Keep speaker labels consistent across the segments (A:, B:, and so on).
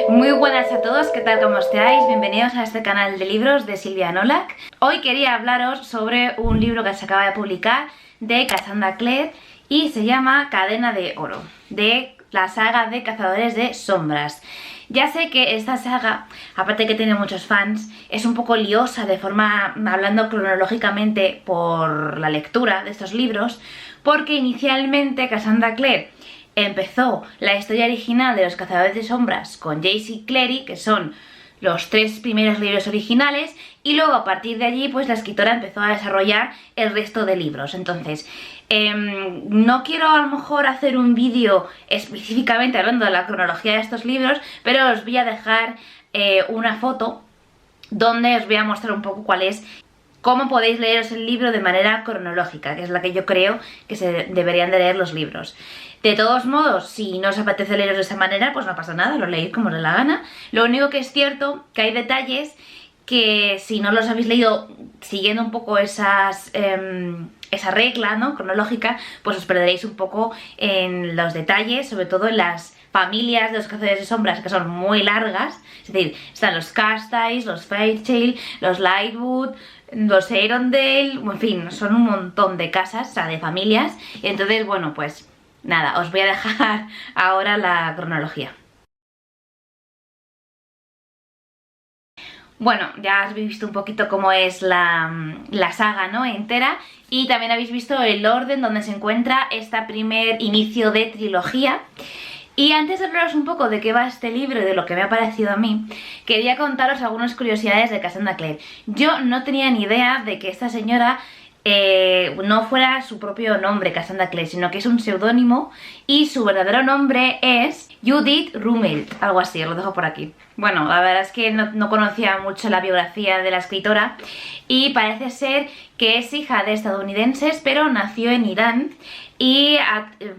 A: Muy buenas a todos, ¿qué tal? ¿Cómo estáis? Bienvenidos a este canal de libros de Silvia Nolak. Hoy quería hablaros sobre un libro que se acaba de publicar de Cassandra Clare y se llama Cadena de Oro, de la saga de Cazadores de Sombras. Ya sé que esta saga, aparte que tiene muchos fans, es un poco liosa hablando cronológicamente por la lectura de estos libros, porque inicialmente Cassandra Clare empezó la historia original de los Cazadores de Sombras con Jace y Clary, que son los 3 primeros libros originales, y luego a partir de allí pues la escritora empezó a desarrollar el resto de libros. Entonces, no quiero a lo mejor hacer un vídeo específicamente hablando de la cronología de estos libros, pero os voy a dejar una foto donde os voy a mostrar un poco cómo podéis leeros el libro de manera cronológica, que es la que yo creo que se deberían de leer los libros. De todos modos, si no os apetece leeros de esa manera, pues no pasa nada, lo leéis como os dé la gana. Lo único que es cierto que hay detalles que si no los habéis leído siguiendo un poco esa regla, ¿no?, cronológica, pues os perderéis un poco en los detalles, sobre todo en las familias de los Cazadores de Sombras, que son muy largas. Es decir, están los Carstyle, los Fairchild, los Lightwood, los Arundel, en fin, son un montón de casas, o sea, de familias. Y entonces, bueno, pues nada, os voy a dejar ahora la cronología. Bueno, ya habéis visto un poquito cómo es la saga, ¿no?, entera, y también habéis visto el orden donde se encuentra este primer inicio de trilogía. Y antes de hablaros un poco de qué va este libro y de lo que me ha parecido a mí, quería contaros algunas curiosidades de Cassandra Clare. Yo no tenía ni idea de que esta señora no fuera su propio nombre, Cassandra Clare, sino que es un seudónimo y su verdadero nombre es Judith Rummelt, algo así, os lo dejo por aquí. Bueno, la verdad es que no conocía mucho la biografía de la escritora y parece ser que es hija de estadounidenses, pero nació en Irán y,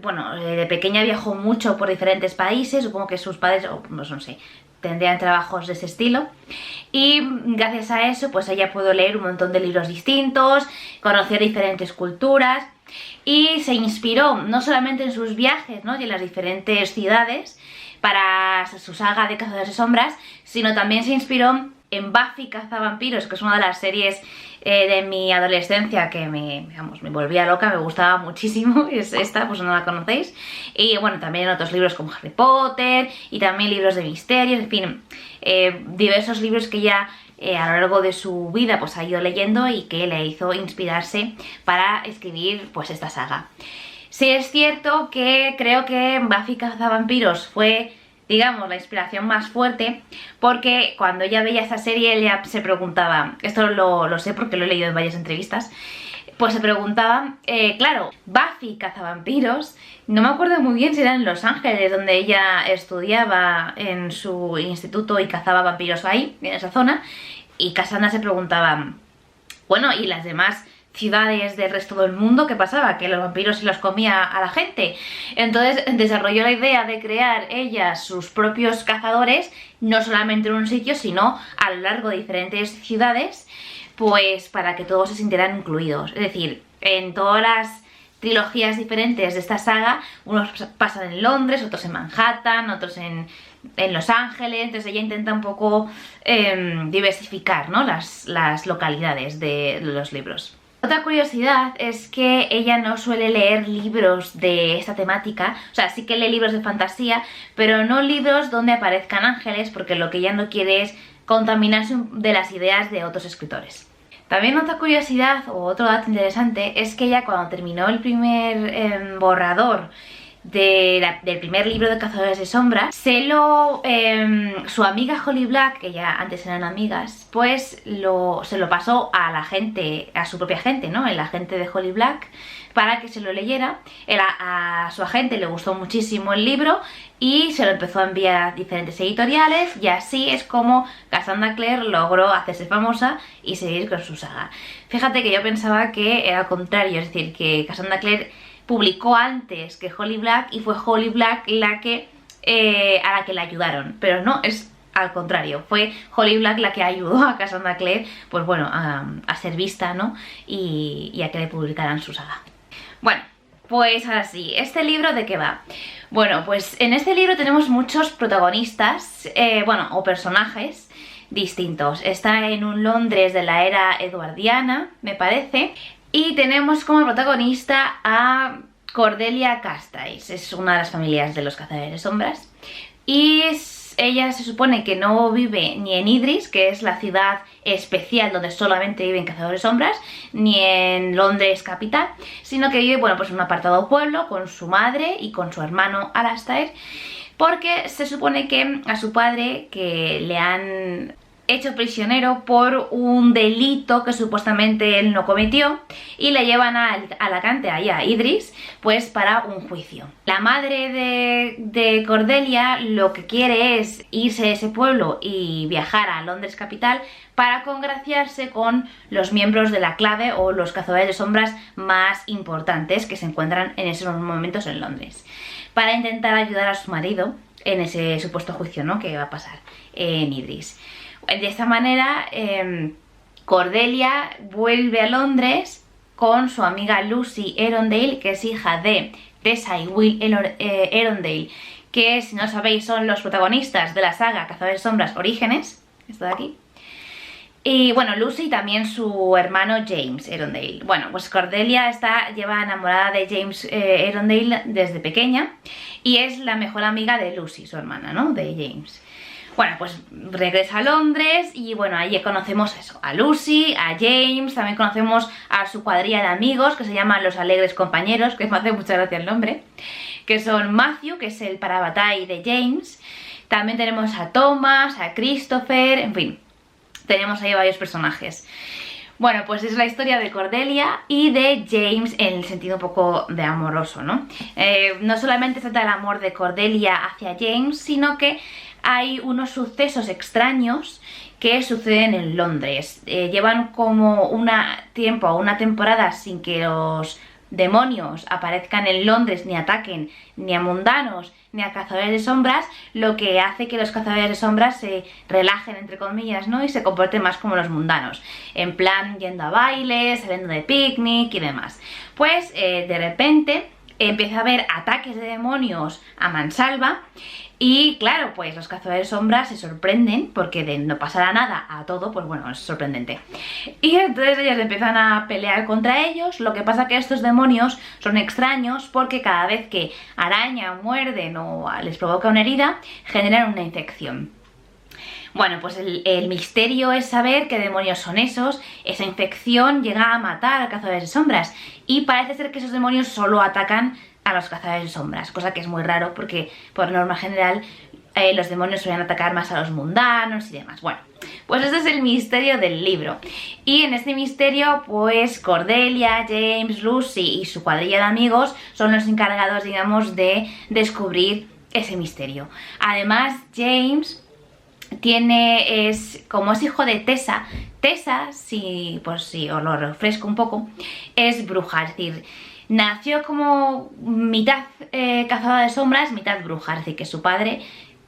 A: bueno, de pequeña viajó mucho por diferentes países, supongo que sus padres, no sé, tendrían trabajos de ese estilo, y gracias a eso pues ella pudo leer un montón de libros distintos, conocer diferentes culturas y se inspiró no solamente en sus viajes, ¿no?, y en las diferentes ciudades para su saga de Cazadores de Sombras, sino también se inspiró en Buffy Cazavampiros, que es una de las series de mi adolescencia que me volvía loca, me gustaba muchísimo. Es esta, pues no la conocéis. Y bueno, también en otros libros como Harry Potter y también libros de misterio, en fin, diversos libros que ella a lo largo de su vida pues ha ido leyendo y que le hizo inspirarse para escribir pues esta saga. Sí es cierto que creo que Buffy Cazavampiros fue, digamos, la inspiración más fuerte, porque cuando ella veía esta serie ella se preguntaba, esto lo sé porque lo he leído en varias entrevistas, pues se preguntaba, claro, Buffy Cazavampiros, no me acuerdo muy bien si era en Los Ángeles, donde ella estudiaba en su instituto y cazaba vampiros ahí, en esa zona, y Cassandra se preguntaba, bueno, ¿y las demás ciudades del resto del mundo qué pasaba? Que los vampiros se los comía a la gente. Entonces desarrolló la idea de crear ella sus propios cazadores, no solamente en un sitio, sino a lo largo de diferentes ciudades, pues para que todos se sintieran incluidos. Es decir, en todas las trilogías diferentes de esta saga, unos pasan en Londres, otros en Manhattan, otros en Los Ángeles. Entonces ella intenta un poco diversificar, ¿no?, las localidades de los libros. Otra curiosidad es que ella no suele leer libros de esta temática, o sea, sí que lee libros de fantasía, pero no libros donde aparezcan ángeles, porque lo que ella no quiere es contaminarse de las ideas de otros escritores. También otra curiosidad o otro dato interesante es que ella, cuando terminó el primer borrador del primer libro de Cazadores de Sombras, su amiga Holly Black, que ya antes eran amigas, pues se lo pasó a la gente, a su propia agente, ¿no?, el agente de Holly Black, para que se lo leyera. A su agente le gustó muchísimo el libro y se lo empezó a enviar a diferentes editoriales, y así es como Cassandra Clare logró hacerse famosa y seguir con su saga. Fíjate que yo pensaba que era al contrario, es decir, que Cassandra Clare publicó antes que Holly Black y fue Holly Black a la que le ayudaron, pero no, es al contrario, fue Holly Black la que ayudó a Cassandra Clare, pues bueno, a ser vista, ¿no?, y a que le publicaran su saga. Bueno, Pues ahora sí, ¿este libro de qué va? Bueno, pues en este libro tenemos muchos protagonistas, o personajes distintos. Está en un Londres de la era eduardiana, me parece, y tenemos como protagonista a Cordelia Castace. Es una de las familias de los cazadores de sombras, y ella se supone que no vive ni en Idris, que es la ciudad especial donde solamente viven cazadores de sombras, ni en Londres capital, sino que vive, pues en un apartado pueblo con su madre y con su hermano Alastair, porque se supone que a su padre, que le han hecho prisionero por un delito que supuestamente él no cometió, y le llevan a Alacante, allá a Idris, pues para un juicio. La madre de Cordelia lo que quiere es irse a ese pueblo y viajar a Londres capital para congraciarse con los miembros de la clave o los cazadores de sombras más importantes que se encuentran en esos momentos en Londres, para intentar ayudar a su marido en ese supuesto juicio, ¿no?, que va a pasar en Idris. De esta manera, Cordelia vuelve a Londres con su amiga Lucy Erondale, que es hija de Tessa y Will Erondale, que, si no sabéis, son los protagonistas de la saga Cazadores de Sombras Orígenes, esto de aquí. Y bueno, Lucy y también su hermano James Erondale. Bueno, pues Cordelia lleva enamorada de James Erondale desde pequeña, y es la mejor amiga de Lucy, su hermana, ¿no?, de James. Bueno, pues regresa a Londres y bueno, allí conocemos eso, a Lucy, a James, también conocemos a su cuadrilla de amigos que se llaman Los Alegres Compañeros, que me hace mucha gracia el nombre, que son Matthew, que es el parabatay de James, también tenemos a Thomas, a Christopher, en fin, tenemos ahí varios personajes. Bueno, pues es la historia de Cordelia y de James en el sentido un poco de amoroso, ¿no? No solamente trata el amor de Cordelia hacia James, sino que hay unos sucesos extraños que suceden en Londres. Llevan como una temporada sin que los demonios aparezcan en Londres, ni ataquen ni a mundanos ni a cazadores de sombras, lo que hace que los cazadores de sombras se relajen, entre comillas, ¿no?, y se comporten más como los mundanos, en plan yendo a bailes, saliendo de picnic y demás. Pues de repente empieza a haber ataques de demonios a mansalva. Y claro, pues los cazadores de sombras se sorprenden porque de no pasar nada a todo, pues bueno, es sorprendente. Y entonces ellos empiezan a pelear contra ellos. Lo que pasa que estos demonios son extraños porque cada vez que arañan, muerden o les provoca una herida, generan una infección. Bueno, pues el misterio es saber qué demonios son esos. Esa infección llega a matar a cazadores de sombras y parece ser que esos demonios solo atacan a los cazadores de sombras, cosa que es muy raro porque por norma general los demonios suelen atacar más a los mundanos y demás. Bueno, pues este es el misterio del libro, y en este misterio pues Cordelia, James, Lucy y su cuadrilla de amigos son los encargados, digamos, de descubrir ese misterio. Además, James como es hijo de Tessa, si os lo refresco un poco, es bruja, es decir, nació como mitad cazadora de sombras, mitad bruja, es decir, que su padre,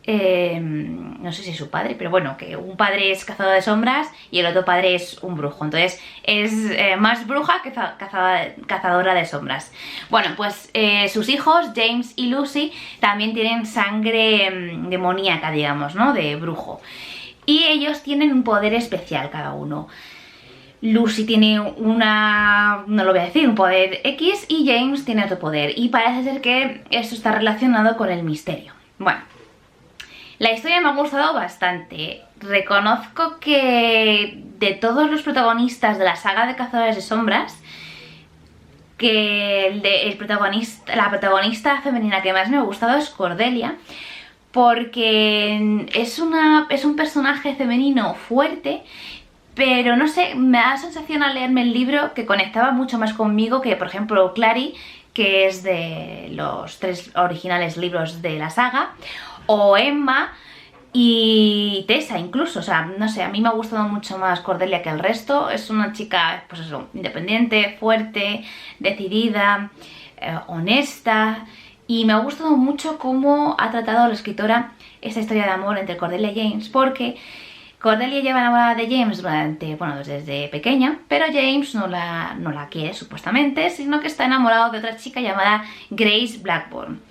A: no sé si es su padre, pero bueno, que un padre es cazador de sombras y el otro padre es un brujo, entonces es más bruja que cazadora de sombras. Bueno, pues sus hijos, James y Lucy, también tienen sangre demoníaca, digamos, ¿no?, de brujo, y ellos tienen un poder especial cada uno. Lucy tiene no lo voy a decir, un poder X, y James tiene otro poder, y parece ser que esto está relacionado con el misterio. Bueno, la historia me ha gustado bastante. Reconozco que de todos los protagonistas de la saga de Cazadores de Sombras, que la protagonista femenina que más me ha gustado es Cordelia, porque es un personaje femenino fuerte, pero no sé, me da la sensación al leerme el libro que conectaba mucho más conmigo que, por ejemplo, Clary, que es de los 3 originales libros de la saga, o Emma y Tessa incluso. O sea, no sé, a mí me ha gustado mucho más Cordelia que el resto. Es una chica, pues eso, independiente, fuerte, decidida, honesta, y me ha gustado mucho cómo ha tratado la escritora esta historia de amor entre Cordelia y James, porque Cordelia lleva enamorada de James desde pequeña, pero James no la quiere supuestamente, sino que está enamorado de otra chica llamada Grace Blackburn.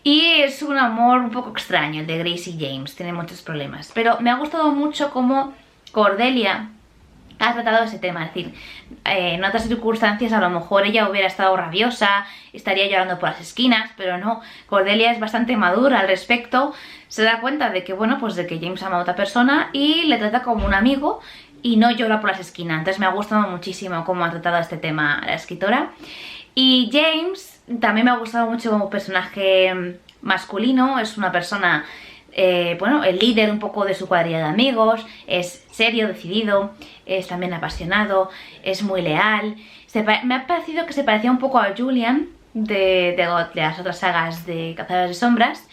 A: Y es un amor un poco extraño el de Grace y James, tiene muchos problemas. Pero me ha gustado mucho cómo Cordelia ha tratado ese tema, es decir, en otras circunstancias a lo mejor ella hubiera estado rabiosa, estaría llorando por las esquinas, pero no, Cordelia es bastante madura al respecto, se da cuenta de que, bueno, pues de que James ama a otra persona y le trata como un amigo y no llora por las esquinas. Entonces me ha gustado muchísimo cómo ha tratado este tema la escritora. Y James también me ha gustado mucho como personaje masculino, es una persona... bueno, el líder un poco de su cuadrilla de amigos, es serio, decidido, es también apasionado, es muy leal. Me ha parecido que se parecía un poco a Julian de las otras sagas de Cazadores de Sombras,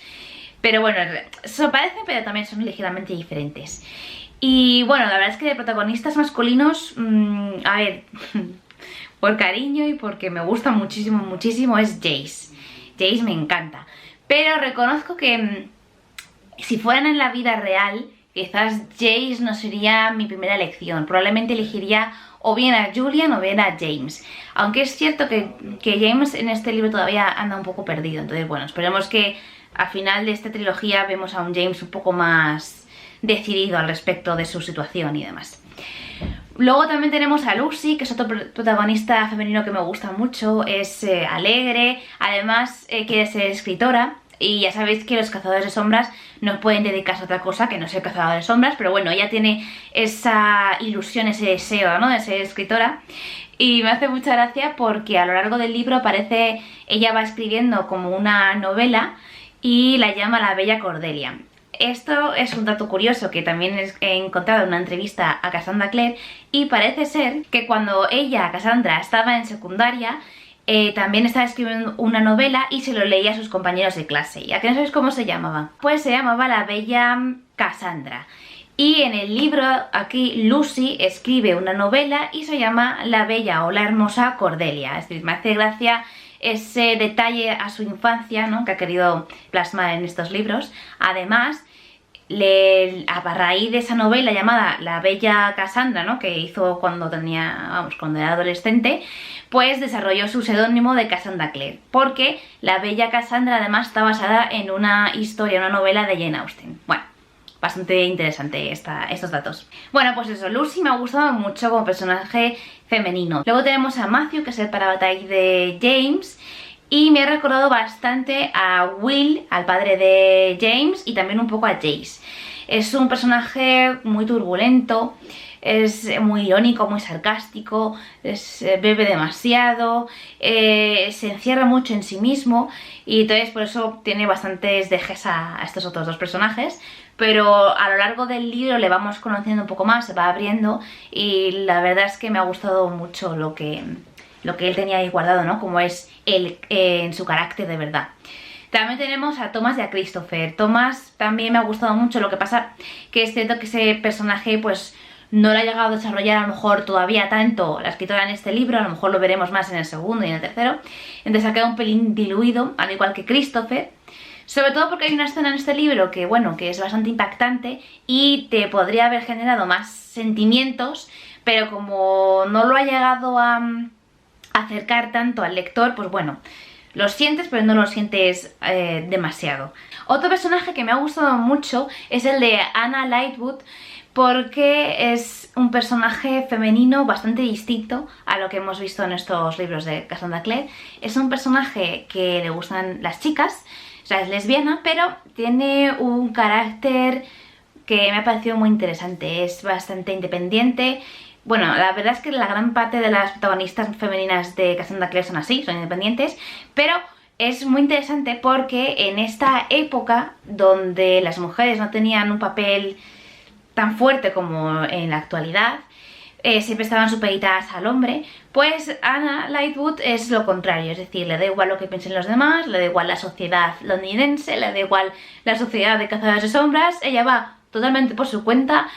A: pero bueno, se parecen pero también son ligeramente diferentes. Y bueno, la verdad es que de protagonistas masculinos, a ver, por cariño y porque me gusta muchísimo, muchísimo es Jace. Jace me encanta, pero reconozco que... si fueran en la vida real, quizás Jace no sería mi primera elección. Probablemente elegiría o bien a Julian o bien a James. Aunque es cierto que James en este libro todavía anda un poco perdido. Entonces, bueno, esperemos que al final de esta trilogía vemos a un James un poco más decidido al respecto de su situación y demás. Luego también tenemos a Lucy, que es otro protagonista femenino que me gusta mucho. Es alegre, además quiere ser escritora. Y ya sabéis que los cazadores de sombras no pueden dedicarse a otra cosa que no ser cazador de sombras, pero bueno, ella tiene esa ilusión, ese deseo, ¿no?, de ser escritora. Y me hace mucha gracia porque a lo largo del libro aparece, ella va escribiendo como una novela y la llama La Bella Cordelia. Esto es un dato curioso que también he encontrado en una entrevista a Cassandra Clare, y parece ser que cuando ella, Cassandra, estaba en secundaria, también estaba escribiendo una novela y se lo leía a sus compañeros de clase. ¿Y a qué no sabéis cómo se llamaba? Pues se llamaba La Bella Cassandra. Y en el libro aquí Lucy escribe una novela y se llama La Bella o La Hermosa Cordelia. Es decir, me hace gracia ese detalle a su infancia, ¿no?, que ha querido plasmar en estos libros. Además, a raíz de esa novela llamada La Bella Cassandra, ¿no?, que hizo cuando era adolescente, pues desarrolló su seudónimo de Cassandra Clare, porque La Bella Cassandra además está basada en una historia, una novela de Jane Austen. Bueno, bastante interesante estos datos. Bueno, pues eso, Lucy me ha gustado mucho como personaje femenino. Luego tenemos a Matthew, que es el parabatay de James, y me ha recordado bastante a Will, al padre de James, y también un poco a Jace. Es un personaje muy turbulento, es muy irónico, muy sarcástico, bebe demasiado, se encierra mucho en sí mismo, y entonces por eso tiene bastantes dejes a estos otros dos personajes. Pero a lo largo del libro le vamos conociendo un poco más, se va abriendo, y la verdad es que me ha gustado mucho lo que él tenía ahí guardado, ¿no?, como es él en su carácter de verdad. También tenemos a Thomas y a Christopher. Thomas también me ha gustado mucho, lo que pasa que es cierto que ese personaje pues no lo ha llegado a desarrollar a lo mejor todavía tanto la escritora en este libro, a lo mejor lo veremos más en el segundo y en el tercero, entonces ha quedado un pelín diluido, al igual que Christopher, sobre todo porque hay una escena en este libro que, bueno, que es bastante impactante y te podría haber generado más sentimientos, pero como no lo ha llegado a acercar tanto al lector, pues bueno, lo sientes pero no lo sientes demasiado. Otro personaje que me ha gustado mucho es el de Anna Lightwood, porque es un personaje femenino bastante distinto a lo que hemos visto en estos libros de Cassandra Clare. Es un personaje que le gustan las chicas, o sea, es lesbiana, pero tiene un carácter que me ha parecido muy interesante. Es bastante independiente. Bueno, la verdad es que la gran parte de las protagonistas femeninas de Cassandra Clare son así, son independientes, pero es muy interesante porque en esta época donde las mujeres no tenían un papel tan fuerte como en la actualidad, siempre estaban supeditadas al hombre, pues Anna Lightwood es lo contrario, es decir, le da igual lo que piensen los demás, le da igual la sociedad londinense, le da igual la sociedad de Cazadores de Sombras, ella va totalmente por su cuenta,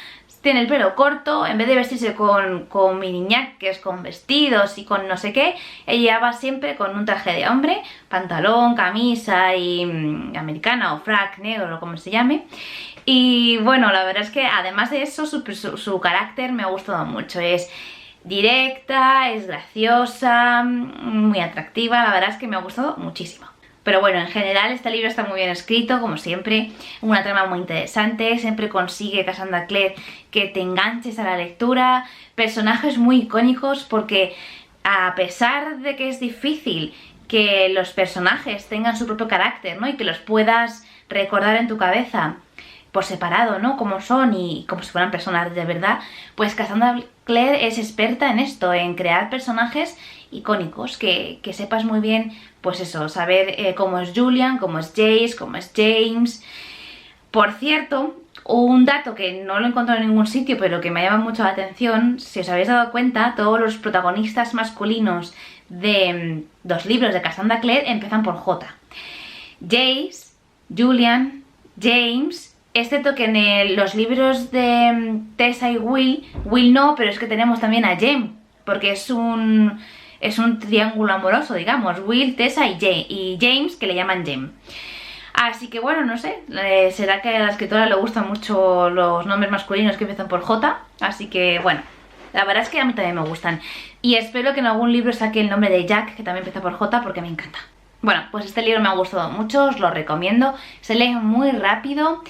A: tiene el pelo corto, en vez de vestirse con miniñaques, con vestidos y con no sé qué, ella va siempre con un traje de hombre, pantalón, camisa y americana o frac negro o como se llame. Y bueno, la verdad es que además de eso su carácter me ha gustado mucho, es directa, es graciosa, muy atractiva, la verdad es que me ha gustado muchísimo. Pero bueno, en general este libro está muy bien escrito, como siempre, una trama muy interesante, siempre consigue Cassandra Clare que te enganches a la lectura, personajes muy icónicos porque a pesar de que es difícil que los personajes tengan su propio carácter, ¿no? Y que los puedas recordar en tu cabeza por separado, ¿no? Como son y como si fueran personas de verdad, pues Cassandra Clare es experta en esto, en crear personajes icónicos, que sepas muy bien, pues eso, saber cómo es Julian, cómo es Jace, cómo es James. Por cierto, un dato que no lo he encontrado en ningún sitio, pero que me llama mucho la atención, si os habéis dado cuenta, todos los protagonistas masculinos de los libros de Cassandra Clare empiezan por J. Jace, Julian, James, excepto que en los libros de Tessa y Will no, pero es que tenemos también a Jem, porque es un triángulo amoroso, digamos, Will, Tessa y James, que le llaman Jem. Así que bueno, no sé, será que a la escritora le gustan mucho los nombres masculinos que empiezan por J, así que bueno, la verdad es que a mí también me gustan. Y espero que en algún libro saque el nombre de Jack, que también empieza por J, porque me encanta. Bueno, pues este libro me ha gustado mucho, os lo recomiendo, se lee muy rápido,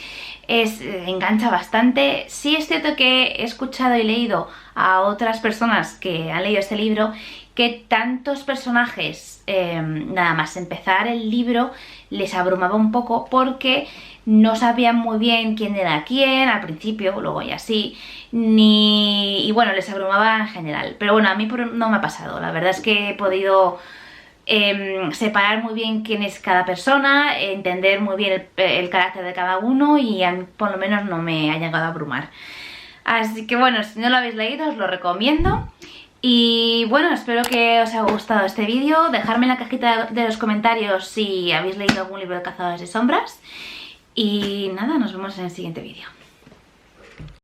A: engancha bastante. Sí es cierto que he escuchado y leído a otras personas que han leído este libro que tantos personajes, nada más empezar el libro, les abrumaba un poco porque no sabían muy bien quién era quién al principio, luego ya sí, y bueno, les abrumaba en general. Pero bueno, a mí no me ha pasado, la verdad es que he podido separar muy bien quién es cada persona, entender muy bien el carácter de cada uno y a mí por lo menos no me ha llegado a abrumar. Así que bueno, si no lo habéis leído os lo recomiendo. Y bueno, espero que os haya gustado este vídeo, dejadme en la cajita de los comentarios si habéis leído algún libro de Cazadores de Sombras. Y nada, nos vemos en el siguiente vídeo.